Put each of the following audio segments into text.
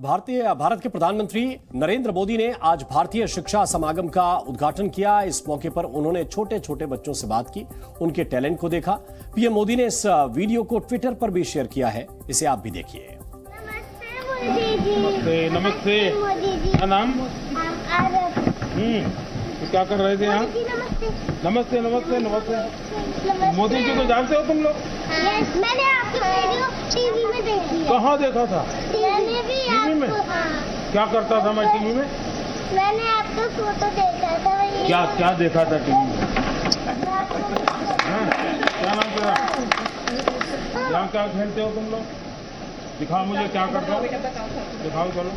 भारत के प्रधानमंत्री नरेंद्र मोदी ने आज भारतीय शिक्षा समागम का उद्घाटन किया। इस मौके पर उन्होंने छोटे छोटे बच्चों से बात की, उनके टैलेंट को देखा। पीएम मोदी ने इस वीडियो को ट्विटर पर भी शेयर किया है, इसे आप भी देखिए। नमस्ते नमस्ते, क्या नाम? तो क्या कर रहे थे यहाँ? नमस्ते नमस्ते नमस्ते। मोदी जी को जानते हो तुम लोग? मैंने आपकी वीडियो टीवी में देखी है। कहाँ देखा था? मैंने भी टीवी में? हाँ। क्या करता था मैं टीवी में? मैंने आपका फोटो देखा था। क्या क्या देखा था टीवी में? क्या नाम तेरा? यहाँ क्या खेलते हो तुम लोग? दिखाओ मुझे क्या करता हो, दिखाओ चलो।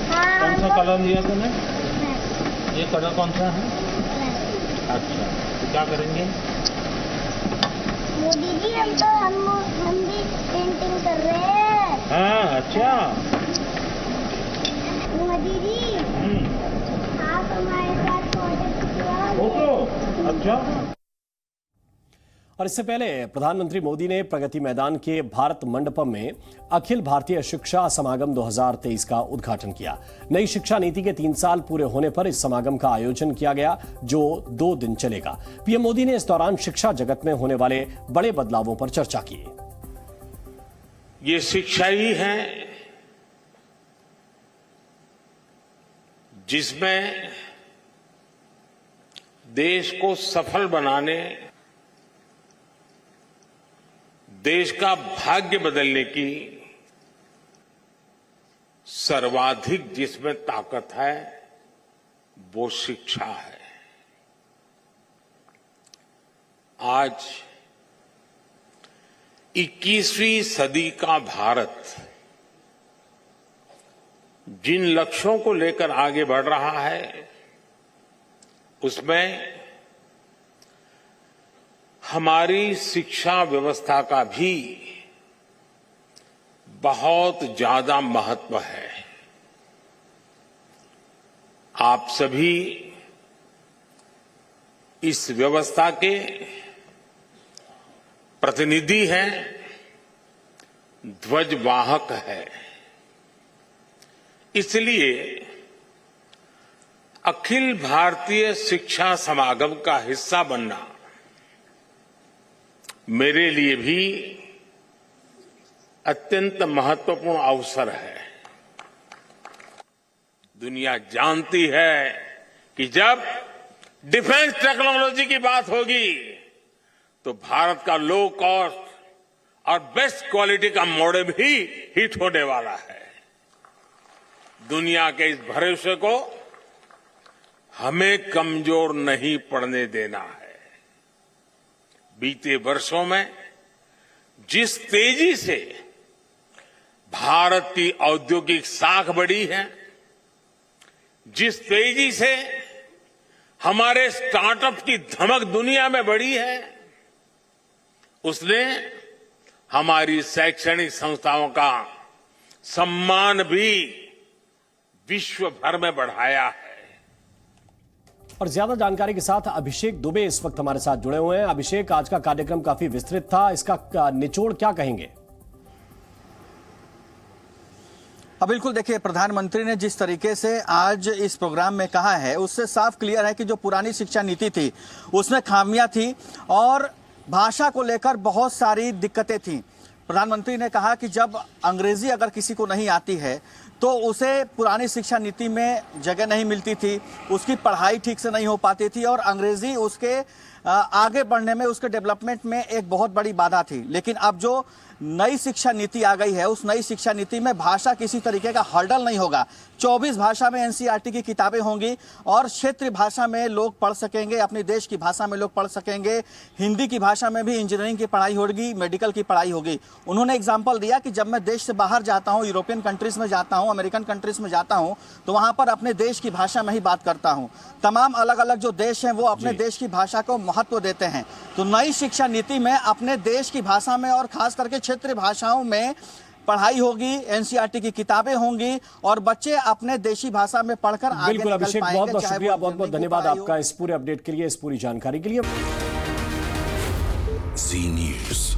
कौन सा कलर लिया तूने? ये कलर कौन सा है? अच्छा, तो क्या करेंगे? मोदी जी हम भी पेंटिंग कर रहे हैं। हाँ, अच्छा। मोदी जी आप हमारे साथ फोटो, अच्छा। और इससे पहले प्रधानमंत्री मोदी ने प्रगति मैदान के भारत मंडपम में अखिल भारतीय शिक्षा समागम 2023 का उद्घाटन किया। नई शिक्षा नीति के 3 साल पूरे होने पर इस समागम का आयोजन किया गया, जो 2 दिन चलेगा। पीएम मोदी ने इस दौरान शिक्षा जगत में होने वाले बड़े बदलावों पर चर्चा की। ये शिक्षा ही है जिसमें देश को सफल बनाने, देश का भाग्य बदलने की सर्वाधिक जिसमें ताकत है वो शिक्षा है। आज 21वीं सदी का भारत जिन लक्ष्यों को लेकर आगे बढ़ रहा है उसमें हमारी शिक्षा व्यवस्था का भी बहुत ज्यादा महत्व है। आप सभी इस व्यवस्था के प्रतिनिधि हैं, ध्वजवाहक है। इसलिए अखिल भारतीय शिक्षा समागम का हिस्सा बनना मेरे लिए भी अत्यंत महत्वपूर्ण अवसर है। दुनिया जानती है कि जब डिफेंस टेक्नोलॉजी की बात होगी तो भारत का लो कॉस्ट और बेस्ट क्वालिटी का मॉडल भी हिट होने वाला है। दुनिया के इस भरोसे को हमें कमजोर नहीं पड़ने देना है। बीते वर्षों में जिस तेजी से भारत की औद्योगिक साख बढ़ी है, जिस तेजी से हमारे स्टार्टअप की धमक दुनिया में बढ़ी है, उसने हमारी शैक्षणिक संस्थाओं का सम्मान भी विश्व भर में बढ़ाया है। और ज्यादा जानकारी के साथ अभिषेक दुबे इस वक्त हमारे साथ जुड़े हुए हैं। अभिषेक, आज का कार्यक्रम काफी विस्तृत था, इसका निचोड़ क्या कहेंगे? बिल्कुल, देखिए, प्रधानमंत्री ने जिस तरीके से आज इस प्रोग्राम में कहा है उससे साफ क्लियर है कि जो पुरानी शिक्षा नीति थी उसमें खामियां थी और भाषा को लेकर बहुत सारी दिक्कतें थी। प्रधानमंत्री ने कहा कि जब अंग्रेजी अगर किसी को नहीं आती है तो उसे पुरानी शिक्षा नीति में जगह नहीं मिलती थी, उसकी पढ़ाई ठीक से नहीं हो पाती थी और अंग्रेजी उसके आगे बढ़ने में, उसके डेवलपमेंट में एक बहुत बड़ी बाधा थी। लेकिन अब जो नई शिक्षा नीति आ गई है उस नई शिक्षा नीति में भाषा किसी तरीके का हर्डल नहीं होगा। 24 भाषा में एनसीईआरटी की किताबें होंगी और क्षेत्रीय भाषा में लोग पढ़ सकेंगे, अपने देश की भाषा में लोग पढ़ सकेंगे। हिंदी की भाषा में भी इंजीनियरिंग की पढ़ाई होगी, मेडिकल की पढ़ाई होगी। उन्होंने एग्जाम्पल दिया कि जब मैं देश से बाहर जाता हूँ, यूरोपियन कंट्रीज में जाता हूँ, अमेरिकन कंट्रीज में जाता हूँ, तो वहाँ पर अपने देश की भाषा में ही बात करता हूँ। तमाम अलग अलग जो देश हैं वो अपने देश की भाषा को महत्व देते हैं। तो नई शिक्षा नीति में अपने देश की भाषा में और खास करके क्षेत्रीय भाषाओं में पढ़ाई होगी, एनसीईआरटी की किताबें होंगी और बच्चे अपने देशी भाषा में पढ़कर आगे बिल्कुल अभिषेक, बहुत बहुत शुक्रिया, बहुत बहुत धन्यवाद आपका इस पूरे अपडेट के लिए, इस पूरी जानकारी के लिए। जी न्यूज़।